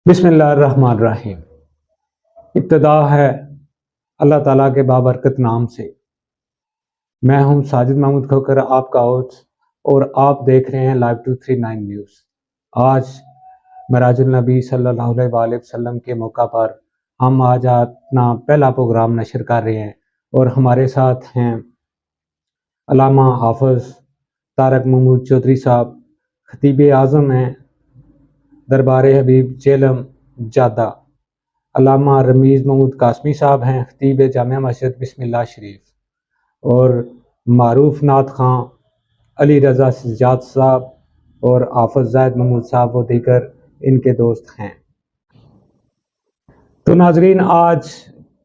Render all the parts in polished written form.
بسم اللہ الرحمن الرحیم۔ ابتدا ہے اللہ تعالیٰ کے بابرکت نام سے۔ میں ہوں ساجد محمود کھوکر، آپ کا ہوسٹ، اور آپ دیکھ رہے ہیں لائیو 239 نیوز۔ آج معراج النبی صلی اللہ علیہ وآلہ وسلم کے موقع پر ہم آج اپنا پہلا پروگرام نشر کر رہے ہیں، اور ہمارے ساتھ ہیں علامہ حافظ طارق محمود چودھری صاحب، خطیب اعظم ہیں دربار حبیب جہلم جادہ۔ علامہ رمیز محمود قاسمی صاحب ہیں خطیب جامع مسجد بسم اللہ شریف، اور معروف نعت خواں علی رضا سجاد صاحب اور حافظ زاہد محمود صاحب و دیگر ان کے دوست ہیں۔ تو ناظرین، آج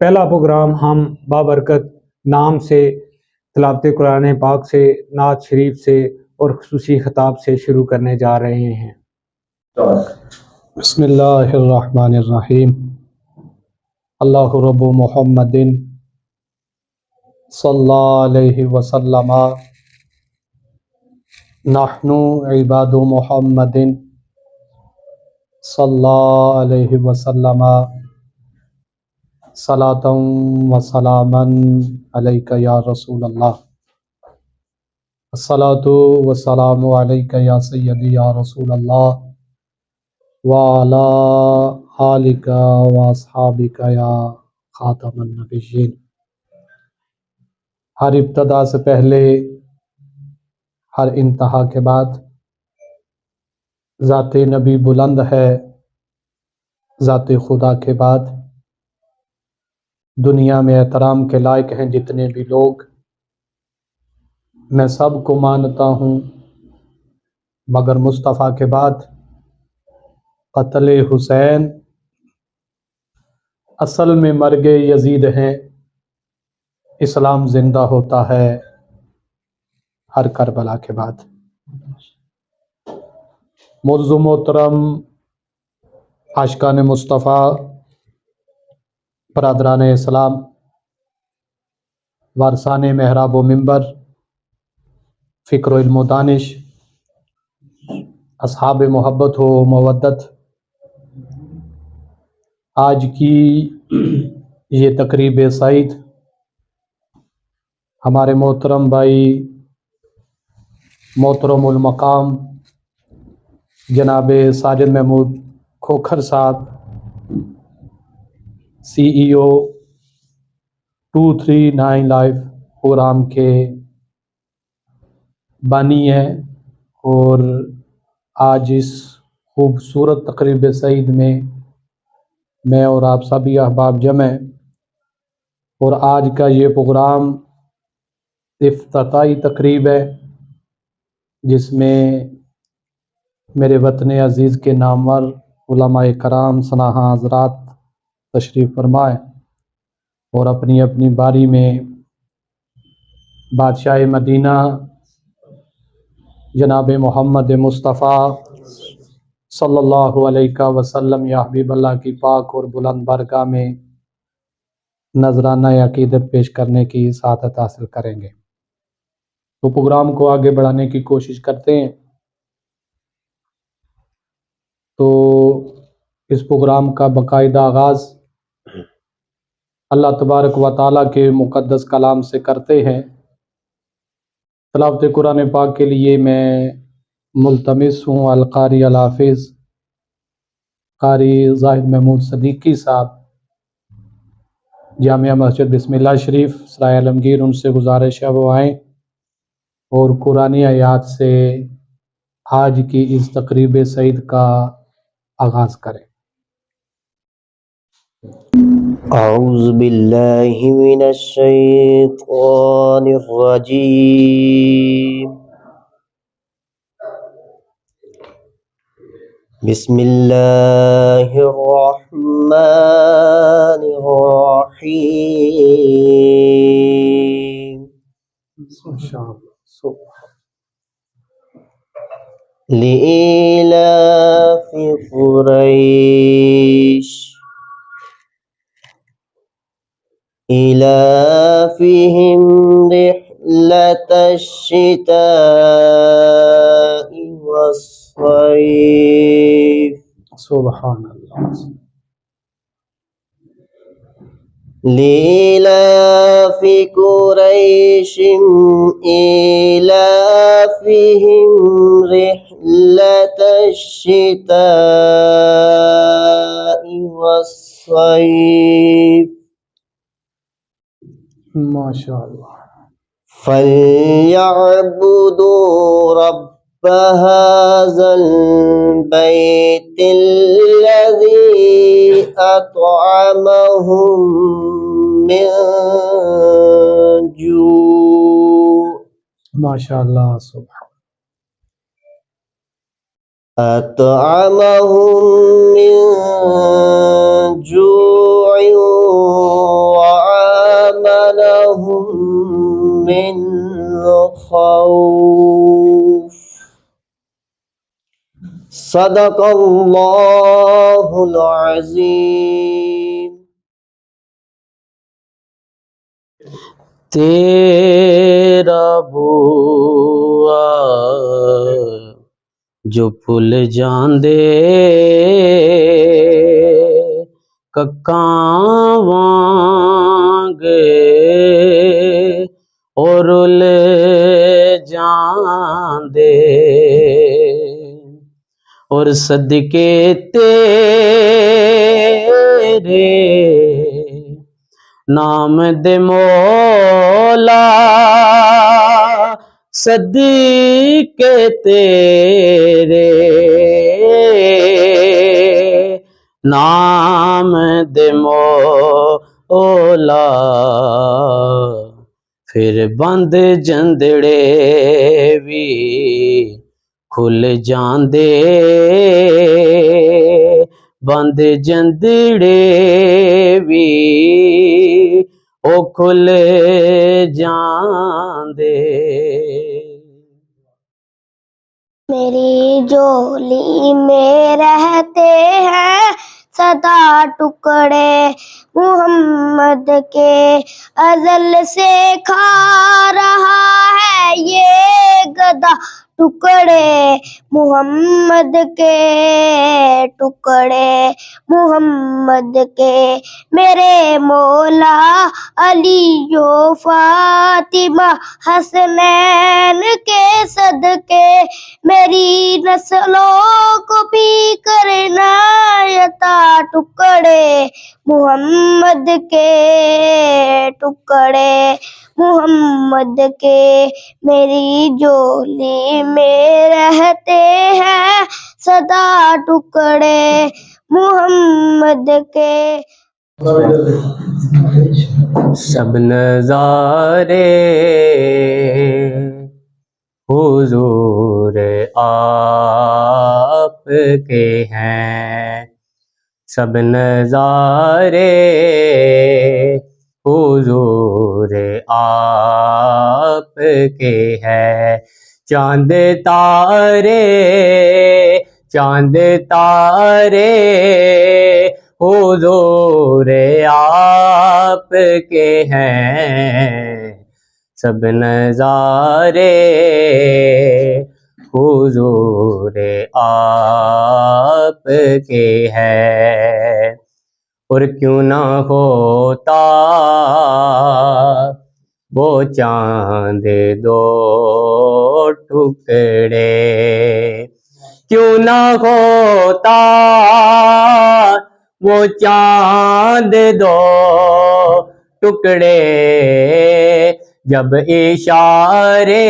پہلا پروگرام ہم بابرکت نام سے، تلاوت قرآن پاک سے، نعت شریف سے اور خصوصی خطاب سے شروع کرنے جا رہے ہیں۔ بسم اللہ الرحمن الرحیم۔ اللہ رب محمد صلی اللہ علیہ وسلم، نحن عباد محمد صلی اللہ علیہ وسلم، صلاۃ و سلاما علیک یا رسول اللہ، الصلاۃ والسلام علیک یا سیدی یا رسول اللہ، وعلی آلک واصحابک یا خاتم النبیین۔ ہر ابتدا سے پہلے، ہر انتہا کے بعد ذات نبی بلند ہے، ذات خدا کے بعد دنیا میں احترام کے لائق ہیں جتنے بھی لوگ، میں سب کو مانتا ہوں، مگر مصطفیٰ کے بعد قتل حسین اصل میں مرگ یزید ہیں۔ اسلام زندہ ہوتا ہے ہر کربلا کے بعد۔ معزز و محترم عاشقان مصطفیٰ، برادران اسلام، وارثان محراب و منبر، فکر و علم و دانش، اصحاب محبت و مودت، آج کی یہ تقریب سعید ہمارے محترم بھائی، محترم المقام جناب ساجد محمود کھوکھر صاحب، CEO 239 لائیو پروگرام کے بانی ہیں، اور آج اس خوبصورت تقریب سعید میں اور آپ سبھی احباب جمع ہیں، اور آج کا یہ پروگرام افتتاحی تقریب ہے جس میں میرے وطن عزیز کے نامور علماء کرام سناہا حضرات تشریف فرمائے، اور اپنی اپنی باری میں بادشاہ مدینہ جناب محمد مصطفیٰ صلی اللہ علیہ وسلم یا حبیب اللہ کی پاک اور بلند بارگاہ میں نذرانہ عقیدت پیش کرنے کی سعادت حاصل کریں گے۔ تو پروگرام کو آگے بڑھانے کی کوشش کرتے ہیں۔ تو اس پروگرام کا باقاعدہ آغاز اللہ تبارک و تعالیٰ کے مقدس کلام سے کرتے ہیں۔ تلاوت قرآن پاک کے لیے میں ملتمس ہوں القاری الحافظ قاری زاہد محمود صدیقی صاحب، جامعہ مسجد بسم اللہ شریف سرائے عالمگیر، ان سے گزارش ہے وہ آئیں اور قرآنی آیات سے آج کی اس تقریب سعید کا آغاز کریں۔ اعوذ باللہ من الشیطان الرجیم، بسم اللہ الرحمن الرحیم، لإیلاف قریش إِلَافِهِمْ رِحْلَةَ الشِّتَاءِ وَالصَّيْفِ، سبحان اللہ۔ لإلاف قريش إيلافهم رحلة الشتاء والصيف ماشاء اللہ. فليعبدوا رب هذا البيت الذي أطعمهم من جوع ماشاء اللہ. سبحان. أطعمهم من جوع وآمنهم من خوف. صدق الله العظيم. تیرا بوا جو پھل جاندے ککاں وانگے اور لے جاندے اور صدقے تیرے نام دے مولا صدقے تیرے نام دے مولا پھر بند جندڑے بھی کھل جاندے بند جندڑے بھی او کھل جاندے. میری جولی میں رہتے ہیں سدا ٹکڑے محمد کے ازل سے کھا رہا ہے یہ گدا ٹکڑے محمد کے ٹکڑے محمد کے میرے مولا علی و فاطمہ حسنین کے صدقے میری نسلوں کو بھی کرنا عطا ٹکڑے محمد کے ٹکڑے محمد کے میری جولی میں رہتے ہیں سدا ٹکڑے محمد کے. سب نظارے حضور آپ کے ہیں سب نظارے حضور آپ کے ہیں. چاند تارے حضور آپ کے ہیں سب نظارے حضور آپ کے ہیں. اور کیوں نہ ہوتا وہ چاند دو ٹکڑے کیوں نہ ہوتا وہ چاند دو ٹکڑے جب اشارے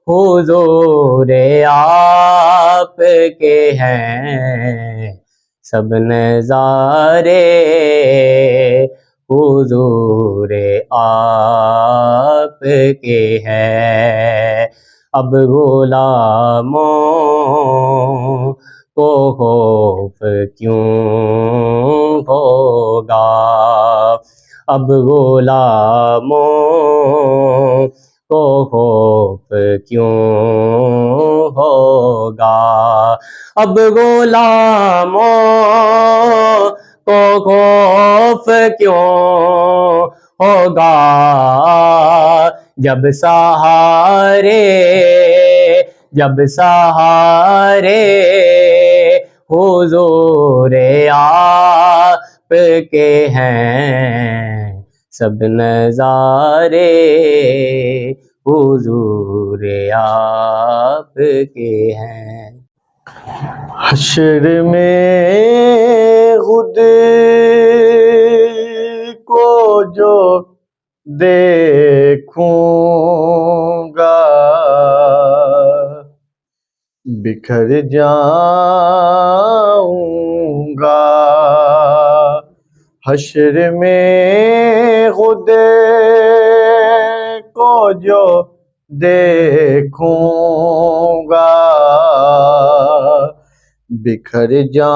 حضور آپ کے ہیں سب نظارے حضور آپ کے ہیں. اب غلاموں کو خوف کیوں ہوگا اب غلاموں کو خوف کیوں ہوگا اب غلاموں کو خوف کیوں ہوگا جب جب سہارے حضور آپ کے ہیں سب نظارے حضور آپ کے ہیں. حشر میں خود کو جو دیکھوں گا بکھر جاؤں گا. حشر میں خود کو جو دیکھوں گا بکھر جاؤں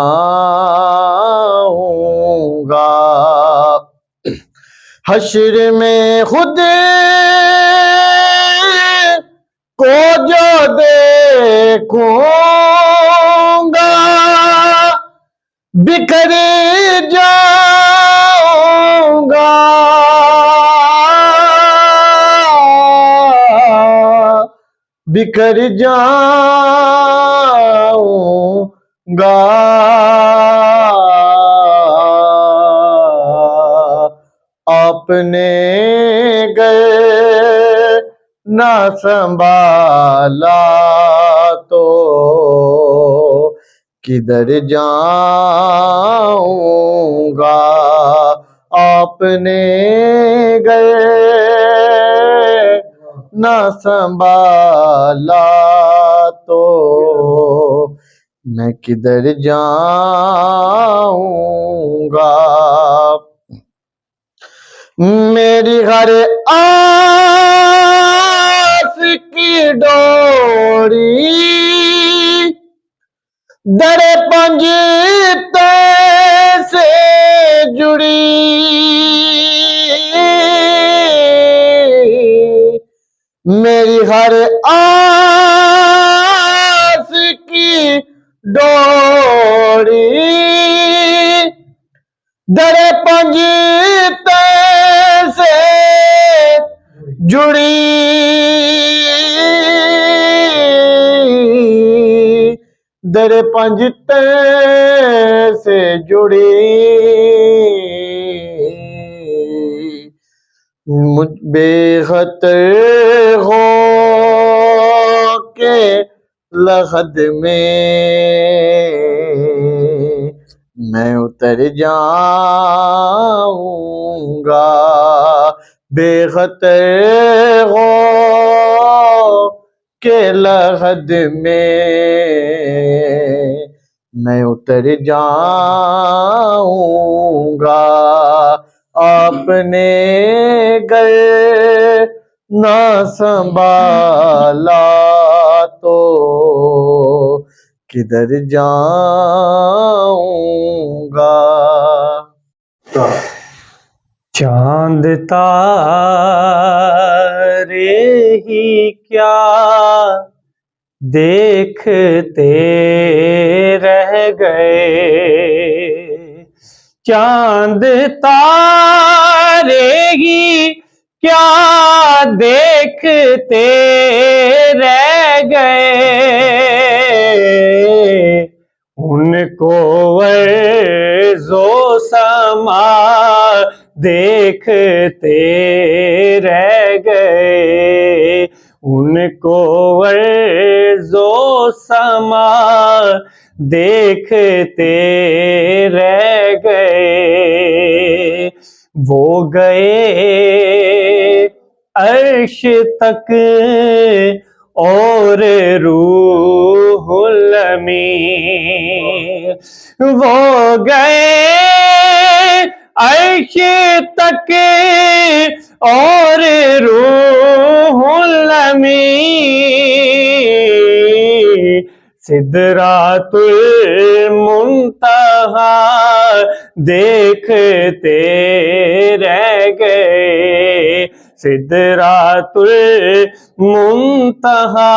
گا. حشر میں خود کو جو دیکھوں گا بکھر جاؤں گا. بکھر جاؤں گا. آپ نے گئے نہ سنبھالا تو کدھر جاؤں گا. آپ نے گئے نہ سنبھالا تو میں کدھر جاؤں گا. میری ہر آس کی ڈوری در پنجتے سے جڑی. میری ہر آس کی ڈوری در پنجتے سے جڑی. در پنجتے سے جڑی. مجھ بے خطر ہو کے لحد میں میں اتر جاؤں گا. بے خطر ہو کے لحد میں میں اتر جاؤں گا. آپ نے گئے نہ سنبھالا تو کدھر جاؤں گا. چاند تارے ہی کیا دیکھتے رہ گئے. چاند تارے ہی کیا دیکھتے رہ گئے. ان کو ارض و سما دیکھتے رہ گئے. ان کو ارض و سما دیکھتے رہ گئے. وہ گئے عرش تک اور روح الامین. وہ گئے عرش تک اور روح الامین. سدرات المنتہا دیکھتے رہ گئے. سدرات المنتہا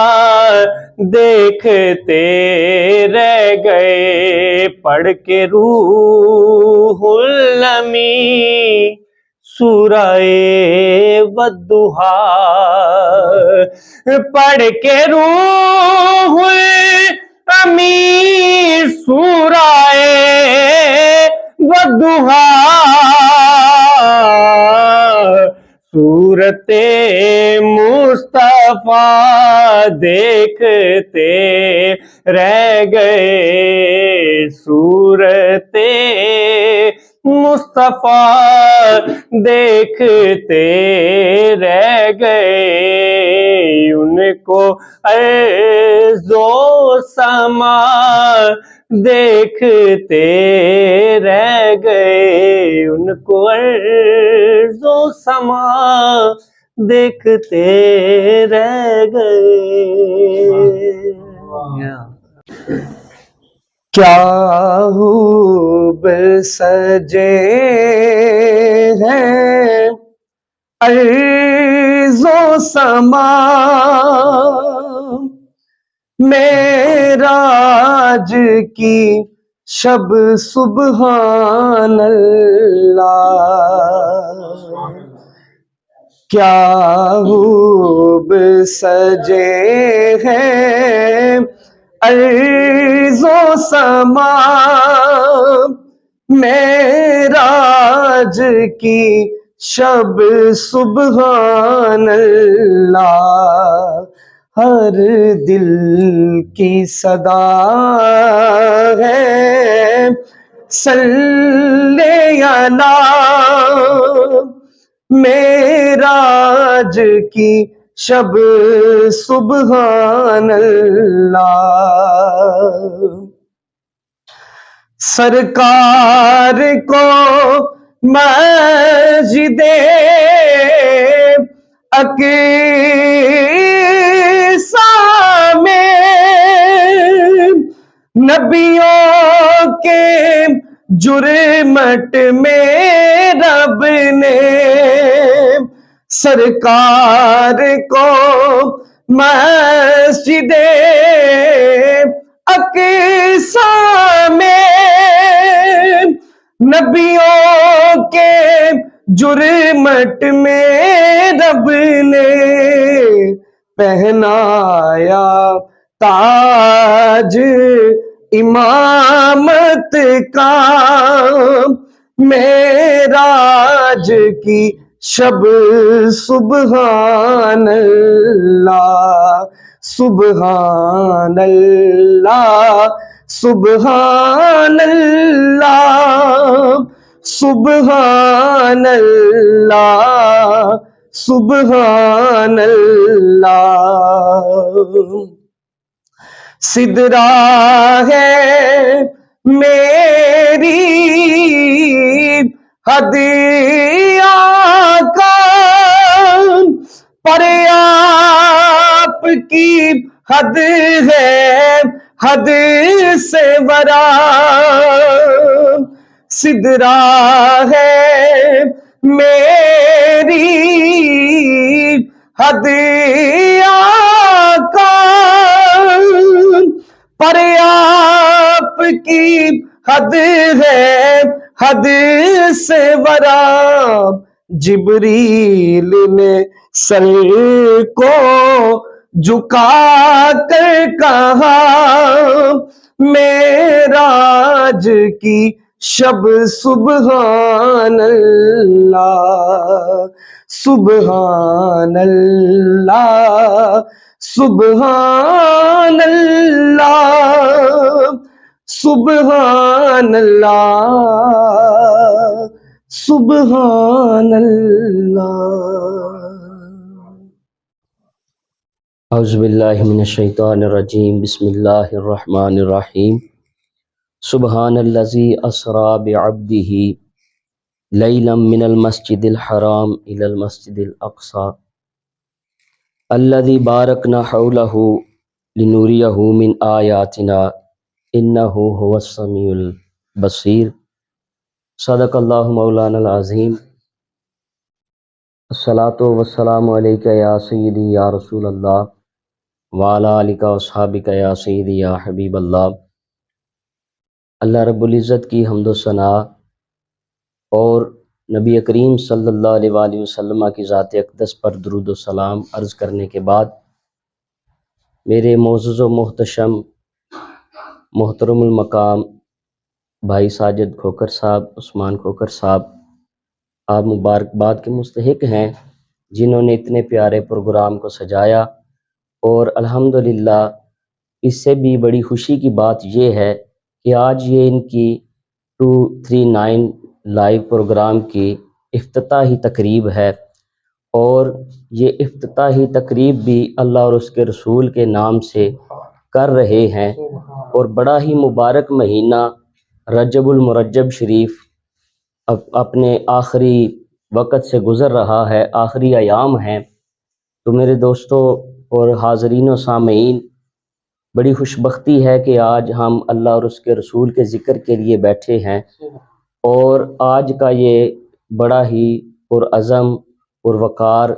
دیکھتے رہ گئے. پڑھ کے روح الامین سورہ والضحا پڑھ کے روح امیر سورہ والضحا صورت مصطفیٰ دیکھتے رہ گئے، صورت مصطفیٰ دیکھتے رہ گئے، ان کو عرض و سما دیکھتے رہ گئے، ان کو عرض و سما دیکھتے رہ گئے۔ کیا خوب سجے ہیں ارض و سما، معراج کی شب سبحان اللہ، کیا خوب سجے ہیں ارض و سما، معراج کی شب سبحان اللہ، ہر دل کی صدا ہے صلی علی، معراج کی شب سبحان اللہ، سرکار کو مسجد اقصی میں نبیوں کے جرمٹ میں رب نے سرکار کو مسجد اقصی میں نبیوں کے جرمٹ میں رب نے پہنایا تاج امامت کا، معراج کی شب سبحان اللہ، سبحان اللہ، سبحان اللہ، سبحان اللہ، سبحان اللہ۔ سدرا ہے میری ہدیہ کا، پر آپ کی حد ہے حد سے ورا، سدرا ہے میری ہدیہ کا، پر آپ کی حد ہے حد سے ورا، جبریل نے سر کو جھکا کر کہا، معراج کی شب سبحان اللہ، سبحان اللہ، سبحان اللہ، سبحان اللہ، سبحان اللہ۔ اعوذ باللہ من الشیطان الرجیم، بسم اللہ الرحمن الرحیم۔ سبحان الذی اسری بعبدہ لیلا من المسجد الحرام الی المسجد الاقصی الذی بارکنا حولہ لنوریہ من آیاتنا انہ هو السمیع البصیر۔ صدق اللہ مولانا العظیم۔ الصلاۃ والسلام علیک یا سیدی یا رسول اللہ وعلی آلک واصحابک یا سیدی یا حبیب اللہ۔ اللہ رب العزت کی حمد و ثنا اور نبی کریم صلی اللہ علیہ وآلہ وسلم کی ذات اقدس پر درود و سلام عرض کرنے کے بعد میرے معزز و محتشم محترم المقام بھائی ساجد کھوکر صاحب، عثمان کھوکر صاحب، آپ مبارکباد کے مستحق ہیں جنہوں نے اتنے پیارے پروگرام کو سجایا، اور الحمدللہ اس سے بھی بڑی خوشی کی بات یہ ہے کہ آج یہ ان کی 239 لائیو پروگرام کی افتتاحی تقریب ہے، اور یہ افتتاحی تقریب بھی اللہ اور اس کے رسول کے نام سے کر رہے ہیں، اور بڑا ہی مبارک مہینہ رجب المرجب شریف اپنے آخری وقت سے گزر رہا ہے، آخری ایام ہیں۔ تو میرے دوستوں اور حاضرین و سامعین، بڑی خوش بختی ہے کہ آج ہم اللہ اور اس کے رسول کے ذکر کے لیے بیٹھے ہیں، اور آج کا یہ بڑا ہی پرعزم پروقار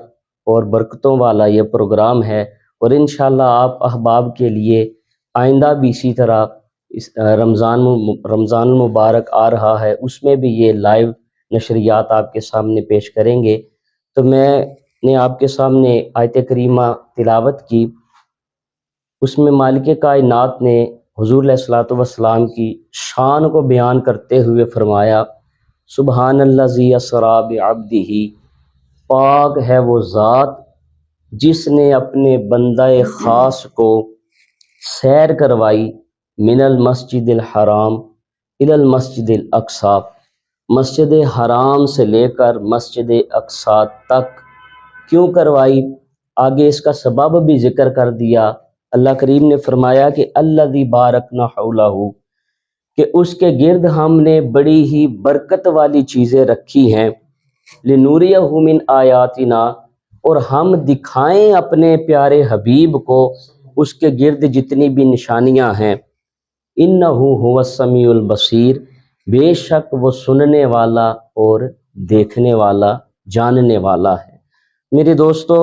اور برکتوں والا یہ پروگرام ہے، اور انشاءاللہ آپ احباب کے لیے آئندہ بھی اسی طرح رمضان المبارک آ رہا ہے، اس میں بھی یہ لائیو نشریات آپ کے سامنے پیش کریں گے۔ تو میں نے آپ کے سامنے آیت کریمہ تلاوت کی، اس میں مالک کائنات نے حضور علیہ الصلوۃ والسلام کی شان کو بیان کرتے ہوئے فرمایا، سبحان الذی اسریٰ بعبدہ، پاک ہے وہ ذات جس نے اپنے بندہ خاص کو سیر کروائی، من المسجد الحرام الی المسجد الاقصی، مسجد حرام سے لے کر مسجد اقصی تک۔ کیوں کروائی؟ آگے اس کا سبب بھی ذکر کر دیا۔ اللہ کریم نے فرمایا کہ الذی بارکنا حولہ، کہ اس کے گرد ہم نے بڑی ہی برکت والی چیزیں رکھی ہیں، لنوریہ من آیاتنا، اور ہم دکھائیں اپنے پیارے حبیب کو اس کے گرد جتنی بھی نشانیاں ہیں۔ انہ هو السمیع البصیر، بے شک وہ سننے والا اور دیکھنے والا، جاننے والا ہے۔ میرے دوستو،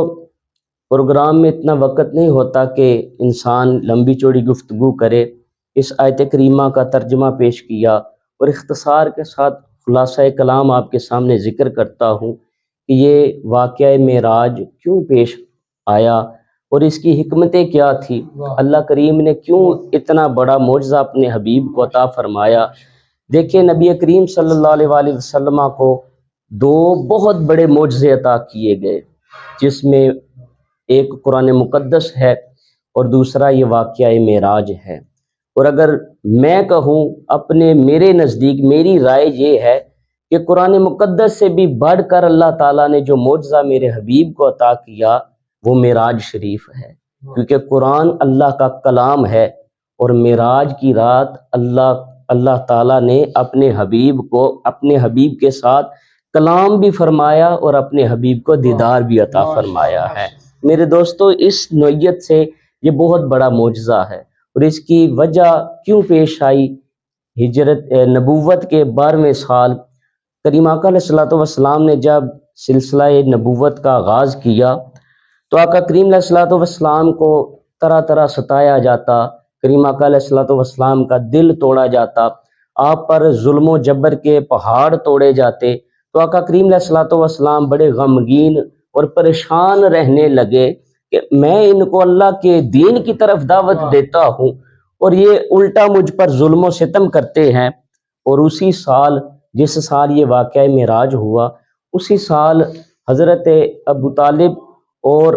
پروگرام میں اتنا وقت نہیں ہوتا کہ انسان لمبی چوڑی گفتگو کرے۔ اس آیت کریمہ کا ترجمہ پیش کیا اور اختصار کے ساتھ خلاصہ کلام آپ کے سامنے ذکر کرتا ہوں کہ یہ واقعہ معراج کیوں پیش آیا اور اس کی حکمتیں کیا تھی، اللہ کریم نے کیوں اتنا بڑا معجزہ اپنے حبیب کو عطا فرمایا۔ دیکھیں، نبی کریم صلی اللہ علیہ وآلہ وسلم کو دو بہت بڑے معجزے عطا کیے گئے، جس میں ایک قرآن مقدس ہے اور دوسرا یہ واقعہ معراج ہے۔ اور اگر میں کہوں اپنے میرے نزدیک، میری رائے یہ ہے کہ قرآن مقدس سے بھی بڑھ کر اللہ تعالیٰ نے جو معجزہ میرے حبیب کو عطا کیا وہ معراج شریف ہے، کیونکہ قرآن اللہ کا کلام ہے، اور معراج کی رات اللہ تعالیٰ نے اپنے حبیب کے ساتھ کلام بھی فرمایا اور اپنے حبیب کو دیدار بھی عطا فرمایا ہے۔ میرے دوستو، اس نوعیت سے یہ بہت بڑا معجزہ ہے، اور اس کی وجہ کیوں پیش آئی؟ نبوت کے 12ویں سال کریم آقا علیہ الصلوۃ والسلام نے جب سلسلہ نبوت کا آغاز کیا تو آقا کریم علیہ الصلوۃ والسلام کو طرح طرح ستایا جاتا، کریم آقا علیہ الصلوۃ والسلام کا دل توڑا جاتا، آپ پر ظلم و جبر کے پہاڑ توڑے جاتے، تو آقا کریم علیہ الصلوۃ والسلام بڑے غمگین اور پریشان رہنے لگے کہ میں ان کو اللہ کے دین کی طرف دعوت دیتا ہوں اور یہ الٹا مجھ پر ظلم و ستم کرتے ہیں۔ اور اسی سال، جس سال یہ واقعہ معراج ہوا، اسی سال حضرت ابو طالب اور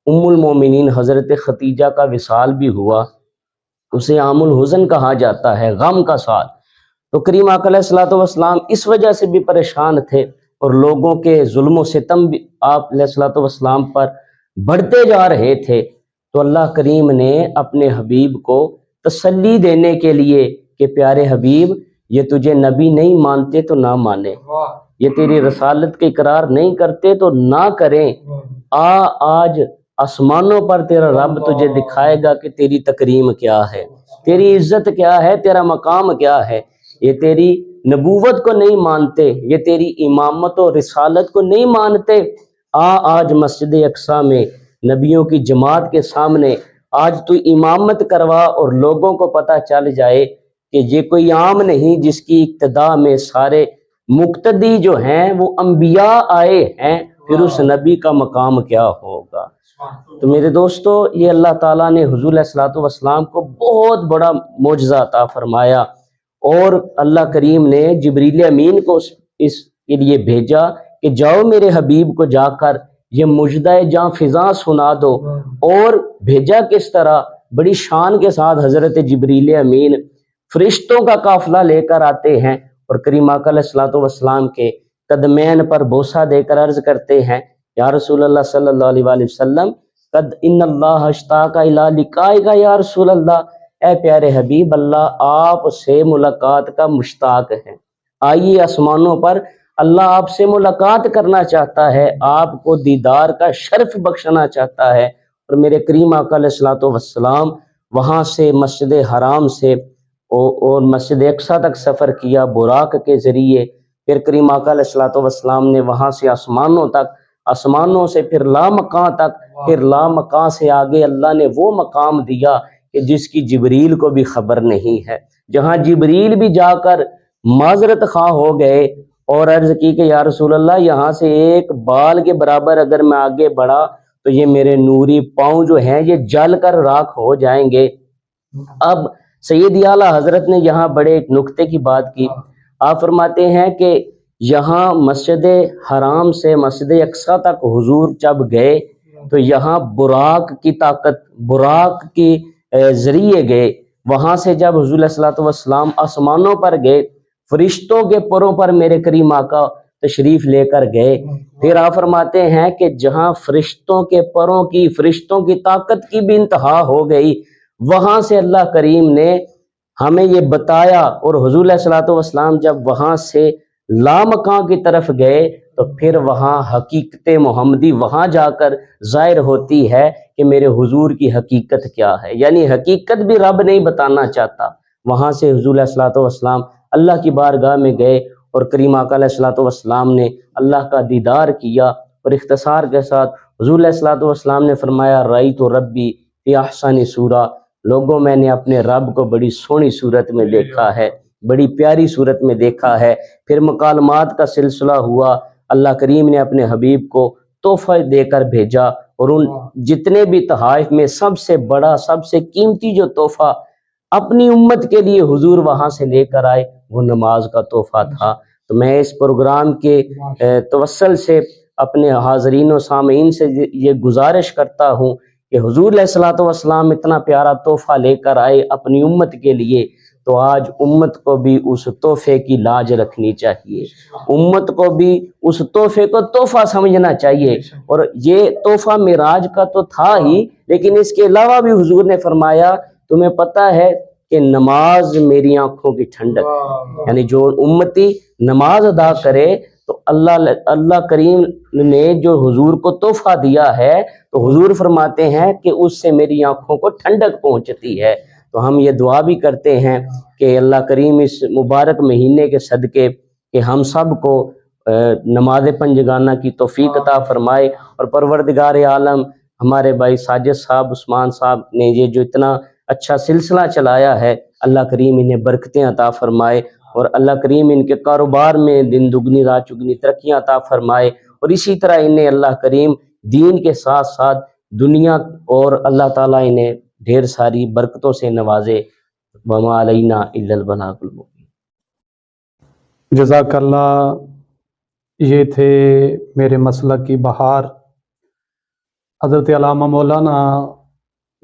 ام المومنین حضرت خدیجہ کا وصال بھی ہوا، اسے عام الحزن کہا جاتا ہے، غم کا سال۔ تو کریم آقا علیہ الصلوۃ والسلام اس وجہ سے بھی پریشان تھے، اور لوگوں کے ظلم و ستم بھی آپ علیہ الصلوۃ والسلام پر بڑھتے جا رہے تھے، تو اللہ کریم نے اپنے حبیب کو تسلی دینے کے لیے کہ پیارے حبیب، یہ تجھے نبی نہیں مانتے تو نہ مانے، یہ تیری رسالت کے اقرار نہیں کرتے تو نہ کریں، آج آسمانوں پر تیرا رب تجھے دکھائے گا کہ تیری تکریم کیا ہے، تیری عزت کیا ہے، تیرا مقام کیا ہے۔ یہ تیری نبوت کو نہیں مانتے، یہ تیری امامت و رسالت کو نہیں مانتے، آج مسجد اقصی میں نبیوں کی جماعت کے سامنے آج تو امامت کروا، اور لوگوں کو پتہ چل جائے کہ یہ کوئی عام نہیں جس کی اقتداء میں سارے مقتدی جو ہیں وہ انبیاء آئے ہیں، پھر اس نبی کا مقام کیا ہوگا؟ تو میرے دوستو، یہ اللہ تعالیٰ نے حضور علیہ الصلوۃ والسلام کو بہت بڑا معجزہ عطا فرمایا، اور اللہ کریم نے جبریل امین کو اس کے لیے بھیجا کہ جاؤ میرے حبیب کو جا کر یہ مجدہ جاں فضا سنا دو۔ اور بھیجا کس طرح؟ بڑی شان کے ساتھ حضرت جبریل امین فرشتوں کا قافلہ لے کر آتے ہیں، اور کریم آقا علیہ الصلوۃ والسلام کے قدمین پر بوسہ دے کر عرض کرتے ہیں، یا رسول اللہ صلی اللہ علیہ وآلہ وسلم، قد ان اللہ اشتاق الی لقائک یا رسول اللہ، اے پیارے حبیب، اللہ آپ سے ملاقات کا مشتاق ہے۔ آئیے آسمانوں پر، اللہ آپ سے ملاقات کرنا چاہتا ہے، آپ کو دیدار کا شرف بخشنا چاہتا ہے۔ اور میرے کریم آقا علیہ الصلوۃ والسلام وہاں سے مسجد حرام سے اور مسجد اقصیٰ تک سفر کیا براق کے ذریعے، پھر کریم آقا علیہ الصلوۃ والسلام نے وہاں سے آسمانوں تک، آسمانوں سے پھر لامکان تک، پھر لامکان سے آگے اللہ نے وہ مقام دیا کہ جس کی جبریل کو بھی خبر نہیں ہے، جہاں جبریل بھی جا کر معذرت خواہ ہو گئے اور عرض کی کہ یا رسول اللہ، یہاں سے ایک بال کے برابر اگر میں آگے بڑھا تو یہ میرے نوری پاؤں جو ہیں یہ جل کر راکھ ہو جائیں گے۔ اب سید اعلیٰ حضرت نے یہاں بڑے ایک نکتے کی بات کی، آپ فرماتے ہیں کہ یہاں مسجد حرام سے مسجد اقصیٰ تک حضور جب گئے تو یہاں براق کی طاقت، براق کے ذریعے گئے، وہاں سے جب حضور علیہ الصلوۃ والسلام آسمانوں پر گئے، فرشتوں کے پروں پر میرے کریم آقا تشریف لے کر گئے، پھر آپ فرماتے ہیں کہ جہاں فرشتوں کے پروں کی، فرشتوں کی طاقت کی بھی انتہا ہو گئی، وہاں سے اللہ کریم نے ہمیں یہ بتایا، اور حضور علیہ الصلوۃ والسلام جب وہاں سے لامکان کی طرف گئے تو پھر وہاں حقیقت محمدی وہاں جا کر ظاہر ہوتی ہے کہ میرے حضور کی حقیقت کیا ہے، یعنی حقیقت بھی رب نہیں بتانا چاہتا۔ وہاں سے حضور علیہ الصلوۃ والسلام اللہ کی بارگاہ میں گئے، اور کریم آقا علیہ الصلوۃ والسلام نے اللہ کا دیدار کیا، اور اختصار کے ساتھ حضور علیہ الصلوۃ والسلام نے فرمایا، رأیت ربی فی احسن صورہ، لوگوں میں نے اپنے رب کو بڑی سونی صورت میں دیکھا ہے، بڑی پیاری صورت میں دیکھا ہے۔ پھر مکالمات کا سلسلہ ہوا، اللہ کریم نے اپنے حبیب کو تحفہ دے کر بھیجا، اور ان جتنے بھی تحائف میں سب سے بڑا، سب سے قیمتی جو تحفہ اپنی امت کے لیے حضور وہاں سے لے کر آئے وہ نماز کا تحفہ تھا۔ تو میں اس پروگرام کے توسل سے اپنے حاضرین و سامعین سے یہ گزارش کرتا ہوں کہ حضور علیہ الصلوۃ والسلام اتنا پیارا تحفہ لے کر آئے اپنی امت کے لیے، تو آج امت کو بھی اس تحفے کی لاج رکھنی چاہیے، امت کو بھی اس تحفے کو تحفہ سمجھنا چاہیے۔ اور یہ تحفہ معراج کا تو تھا ہی، لیکن اس کے علاوہ بھی حضور نے فرمایا، تمہیں پتہ ہے کہ نماز میری آنکھوں کی ٹھنڈک ہے، یعنی جو امتی نماز ادا کرے تو اللہ کریم نے جو حضور کو تحفہ دیا ہے تو حضور فرماتے ہیں کہ اس سے میری آنکھوں کو ٹھنڈک پہنچتی ہے۔ تو ہم یہ دعا بھی کرتے ہیں کہ اللہ کریم اس مبارک مہینے کے صدقے کہ ہم سب کو نماز پنجگانہ کی توفیق عطا فرمائے، اور پروردگار عالم ہمارے بھائی ساجد صاحب، عثمان صاحب نے یہ جو اتنا اچھا سلسلہ چلایا ہے، اللہ کریم انہیں برکتیں عطا فرمائے، اور اللہ کریم ان کے کاروبار میں دن دگنی رات چگنی ترقیاں عطا فرمائے، اور اسی طرح انہیں اللہ کریم دین کے ساتھ ساتھ دنیا اور اللہ تعالیٰ انہیں ڈھیر ساری برکتوں سے نوازے۔ وما علینا الا البلاغ المبین۔ جزاک اللہ۔ یہ تھے میرے مسلک کی بہار حضرت علامہ مولانا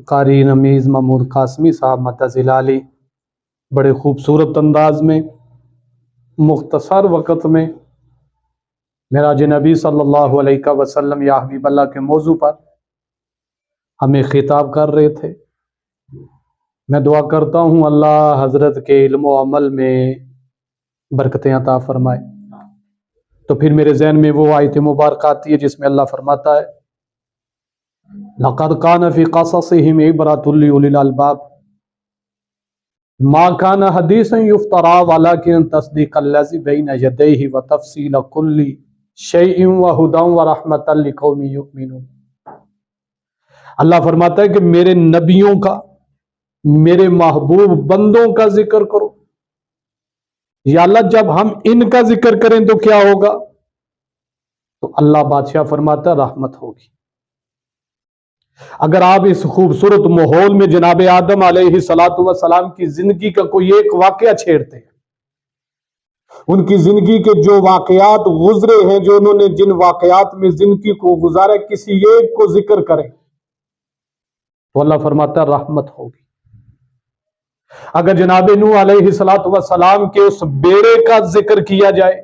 قاری نمیز محمود قاسمی صاحب مدظل علی، بڑے خوبصورت انداز میں مختصر وقت میں معراج نبی صلی اللہ علیہ وسلم یا حبیب اللہ کے موضوع پر ہمیں خطاب کر رہے تھے۔ میں دعا کرتا ہوں اللہ حضرت کے علم و عمل میں برکتیں عطا فرمائے۔ تو پھر میرے ذہن میں وہ آیت مبارکہ آتی ہے جس میں اللہ فرماتا ہے، لَقَدْ كَانَ فِي قَصَصِهِمْ عِبْرَةٌ لِأُولِي الْأَلْبَابِ مَا كَانَ حَدِيثًا يُفْتَرَىٰ وَلَٰكِن تَصْدِيقَ الَّذِي بَيْنَ يَدَيْهِ وَتَفْصِيلَ كُلِّ شَيْءٍ وَهُدًى وَرَحْمَةً لِقَوْمٍ يُؤْمِنُونَ۔ اللہ فرماتا ہے کہ میرے نبیوں کا، میرے محبوب بندوں کا ذکر کرو، یا اللہ جب ہم ان کا ذکر کریں تو کیا ہوگا؟ تو اللہ بادشاہ فرماتا رحمت ہوگی۔ اگر آپ اس خوبصورت ماحول میں جناب آدم علیہ السلام کی زندگی کا کوئی ایک واقعہ چھیڑتے ہیں، ان کی زندگی کے جو واقعات گزرے ہیں، جو انہوں نے جن واقعات میں زندگی کو گزارا، کسی ایک کو ذکر کریں تو اللہ فرماتا رحمت ہوگی۔ اگر جناب نوح علیہ السلام کے اس بیڑے کا ذکر کیا جائے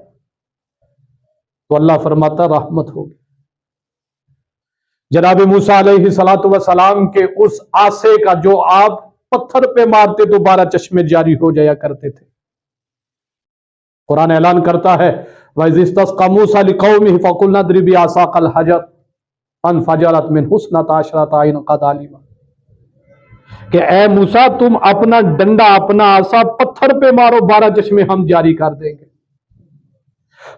تو اللہ فرماتا رحمت ہوگی۔ جناب موسیٰ علیہ السلام کے اس آسے کا جو آپ پتھر پہ مارتے تو 12 چشمے جاری ہو جایا کرتے تھے، قرآن اعلان کرتا ہے وَإِذِ اسْتَسْقَىٰ مُوسَىٰ لِقَوْمِهِ فَقُلْنَا اضْرِب بِعَصَاكَ الْحَجَرَ فَانْفَجَرَتْ مِنْهُ اثْنَتَا عَشْرَةَ عَيْنًا قَدْ عَلِمَ کہ اے موسیٰ تم اپنا ڈنڈا اپنا عصا پتھر پہ مارو 12 چشمے ہم جاری کر دیں گے۔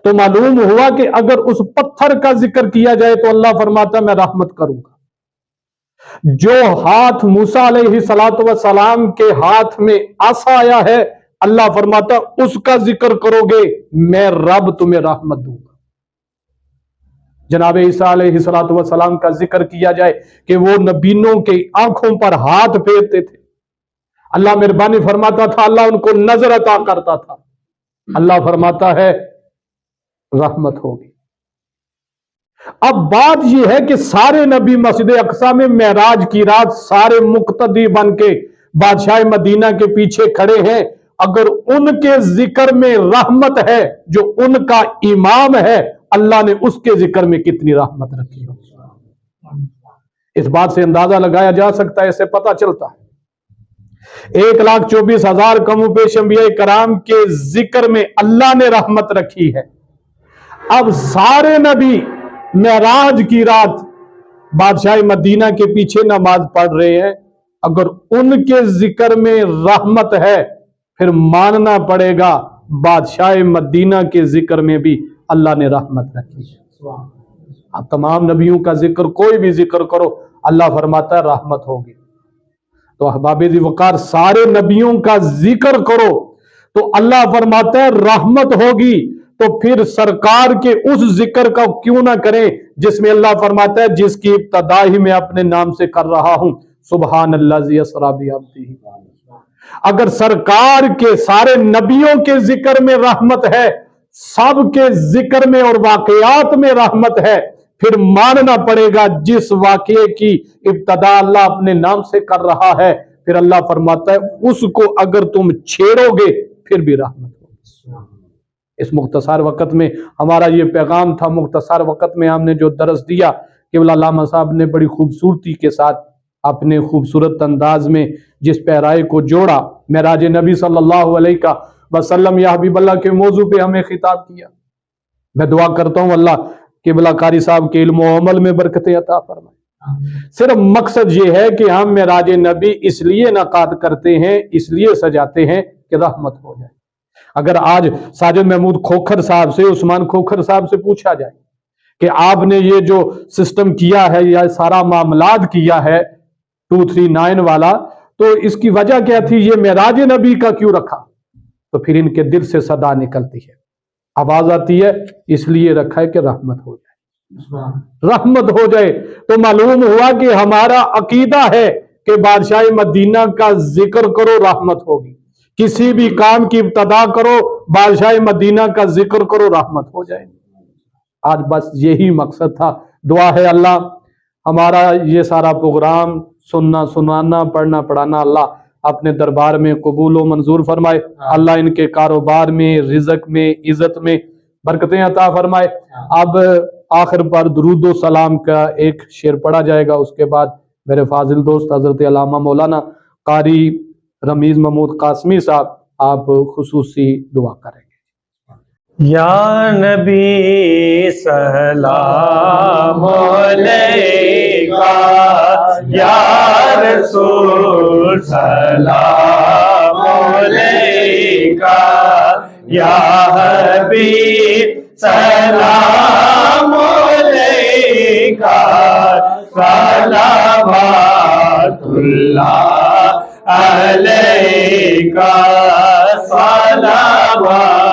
تو معلوم ہوا کہ اگر اس پتھر کا ذکر کیا جائے تو اللہ فرماتا میں رحمت کروں گا۔ جو ہاتھ موسیٰ علیہ السلام کے ہاتھ میں عصا آیا ہے، اللہ فرماتا اس کا ذکر کرو گے میں رب تمہیں رحمت دوں گا۔ جناب عیسیٰ علیہ السلام کا ذکر کیا جائے کہ وہ نبیوں کے آنکھوں پر ہاتھ پھیرتے تھے، اللہ مہربانی فرماتا تھا، اللہ ان کو نظر عطا کرتا تھا، اللہ فرماتا ہے رحمت ہوگی۔ اب بات یہ ہے کہ سارے نبی مسجد اقصی میں معراج کی رات سارے مقتدی بن کے بادشاہ مدینہ کے پیچھے کھڑے ہیں، اگر ان کے ذکر میں رحمت ہے، جو ان کا امام ہے، اللہ نے اس کے ذکر میں کتنی رحمت رکھی ہو۔ اس بات سے اندازہ لگایا جا سکتا ہے، اس سے پتہ چلتا ہے 1,24,000 کم و بیش انبیاء کرام کے ذکر میں اللہ نے رحمت رکھی ہے۔ اب سارے نبی معراج کی رات بادشاہ مدینہ کے پیچھے نماز پڑھ رہے ہیں، اگر ان کے ذکر میں رحمت ہے پھر ماننا پڑے گا بادشاہ مدینہ کے ذکر میں بھی اللہ نے رحمت رکھی ہے۔ اب تمام نبیوں کا ذکر کوئی بھی ذکر کرو اللہ فرماتا ہے رحمت ہوگی۔ تو احباب ذی وقار سارے نبیوں کا ذکر کرو تو اللہ فرماتا ہے رحمت ہوگی، تو پھر سرکار کے اس ذکر کا کیوں نہ کریں جس میں اللہ فرماتا ہے جس کی ابتدا ہی میں اپنے نام سے کر رہا ہوں، سبحان الذی اسریٰ بعبدہ۔ اگر سرکار کے سارے نبیوں کے ذکر میں رحمت ہے، سب کے ذکر میں اور واقعات میں رحمت ہے، پھر ماننا پڑے گا جس واقعے کی ابتدا اللہ اپنے نام سے کر رہا ہے، پھر اللہ فرماتا ہے اس کو اگر تم چھیڑو گے پھر بھی رحمت ہوگی۔ اس مختصر وقت میں ہمارا یہ پیغام تھا، مختصر وقت میں ہم نے جو درس دیا کہ علامہ صاحب نے بڑی خوبصورتی کے ساتھ اپنے خوبصورت انداز میں جس پیرائے کو جوڑا، معراج نبی صلی اللہ علیہ وسلم یا حبیب اللہ کے موضوع پہ ہمیں خطاب کیا۔ میں دعا کرتا ہوں اللہ کہ بلا قاری صاحب کے علم و عمل میں برکتیں عطا فرمائے۔ صرف مقصد یہ ہے کہ ہم معراج نبی اس لیے انعقاد کرتے ہیں، اس لیے سجاتے ہیں کہ رحمت ہو جائے۔ اگر آج ساجد محمود کھوکھر صاحب سے، عثمان کھوکھر صاحب سے پوچھا جائے کہ آپ نے یہ جو سسٹم کیا ہے یا سارا معاملات کیا ہے 239 والا، تو اس کی وجہ کیا تھی، یہ معراج نبی کا کیوں رکھا، تو پھر ان کے دل سے صدا نکلتی ہے، آواز آتی ہے، اس لیے رکھا ہے کہ رحمت ہو جائے، رحمت ہو جائے۔ تو معلوم ہوا کہ ہمارا عقیدہ ہے کہ بادشاہ مدینہ کا ذکر کرو رحمت ہوگی، کسی بھی کام کی ابتدا کرو بادشاہ مدینہ کا ذکر کرو رحمت ہو جائے۔ آج بس یہی مقصد تھا۔ دعا ہے اللہ ہمارا یہ سارا پروگرام سننا سنانا پڑھنا پڑھانا اللہ اپنے دربار میں قبول و منظور فرمائے، اللہ ان کے کاروبار میں رزق میں عزت میں برکتیں عطا فرمائے۔ اب آخر پر درود و سلام کا ایک شعر پڑھا جائے گا، اس کے بعد میرے فاضل دوست حضرت علامہ مولانا قاری رمیز محمود قاسمی صاحب آپ خصوصی دعا کریں گے۔ یا نبی سلام علیکہ، یا رسول سلام علیکہ، یا حبیب سلام علیکہ، صلوات اللہ علیکہ، صلوات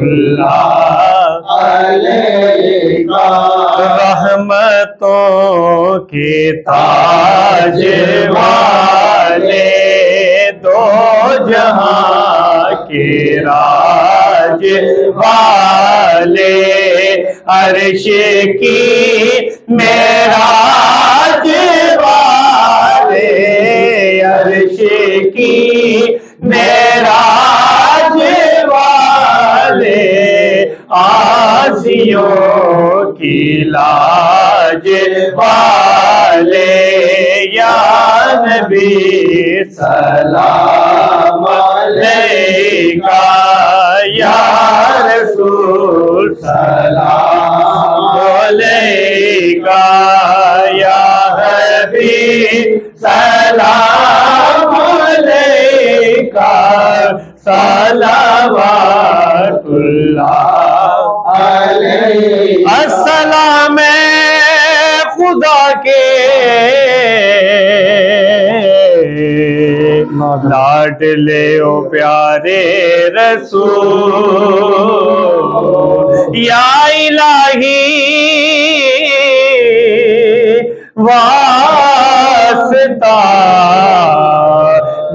اللہ علیہ رحمتوں کے تاج والے دو جہاں کے راج والے عرش کی معراج والے عرش کی معراج والے آسیوں کی لاج والے یا نبی سلام علیکہ یا رسول سلام علیکہ یا حبیب سلام علیکہ صلوات اللہ علیہ السلام خدا کے لاڈلے او پیارے رسول یا الہی واسطہ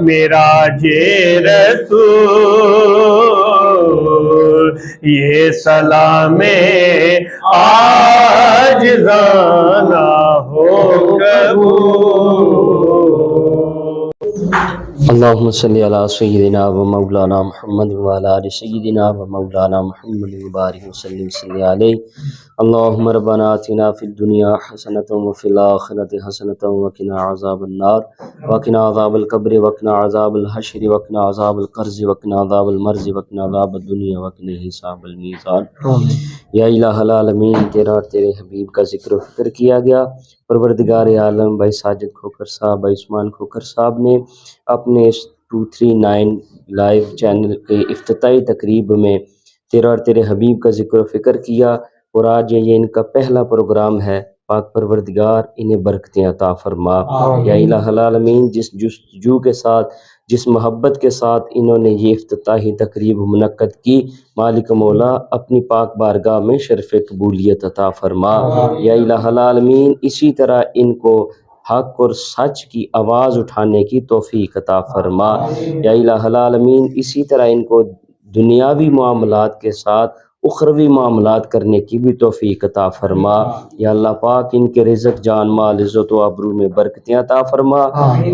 میرا جے رسول یہ سلام عاجزانہ ہو قبول۔ اللهم صل على سيدنا ومولانا محمد وعلى آل سيدنا ومولانا محمد وبارك وسلم صل عليه اللهم ربنا آتنا في الدنيا حسنة وفي الآخرة حسنة وقنا عذاب النار وقنا عذاب القبر وقنا عذاب الحشر وقنا عذاب القرز وقنا عذاب المرض وقنا عذاب الدنيا وقنا حساب الميزان۔ یا الہ العالمین، تیرا اور تیرے حبیب کا ذکر و فکر کیا گیا۔ پروردگار عالم بھائی ساجد کھوکر صاحب، بھائی عثمان کھوکر صاحب نے اپنے اس 239 لائیو چینل کے افتتاحی تقریب میں تیرا اور تیرے حبیب کا ذکر و فکر کیا، اور آج یہ ان کا پہلا پروگرام ہے۔ پاک پروردگار انہیں برکتیں عطا فرما۔ یا الہ العالمین، جس جستجو کے ساتھ، جس محبت کے ساتھ انہوں نے یہ افتتاحی تقریب منعقد کی، مالک مولا اپنی پاک بارگاہ میں شرف قبولیت عطا فرما۔ یا الہ العالمین، اسی طرح ان کو حق اور سچ کی آواز اٹھانے کی توفیق عطا فرما۔ یا الہ العالمین، اسی طرح ان کو دنیاوی معاملات کے ساتھ اخروی معاملات کرنے کی بھی توفیق عطا فرما۔ یا اللہ پاک ان کے رزق، جان، مال، عزت و آبرو میں برکتیں عطا فرما۔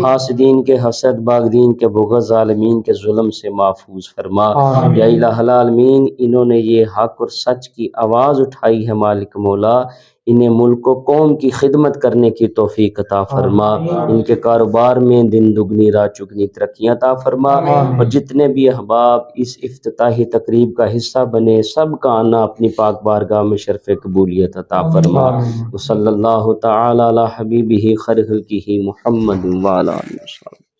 حاسدین کے حسد، باغدین کے بغض، ظالمین کے ظلم سے محفوظ فرما۔ یا الہ العالمین، انہوں نے یہ حق اور سچ کی آواز اٹھائی ہے، مالک مولا انہیں ملک و قوم کی خدمت کرنے کی توفیق عطا فرما۔ ان کے کاروبار میں دن دگنی رات چگنی ترقیاں عطا فرما، اور جتنے بھی احباب اس افتتاحی تقریب کا حصہ بنے، سب کا آنا اپنی پاک بارگاہ میں شرف قبولیت عطا فرما۔ وصلی اللہ تعالی علی حبیبہ خیر خلقہ محمد وعلی آلہ وصحبہ۔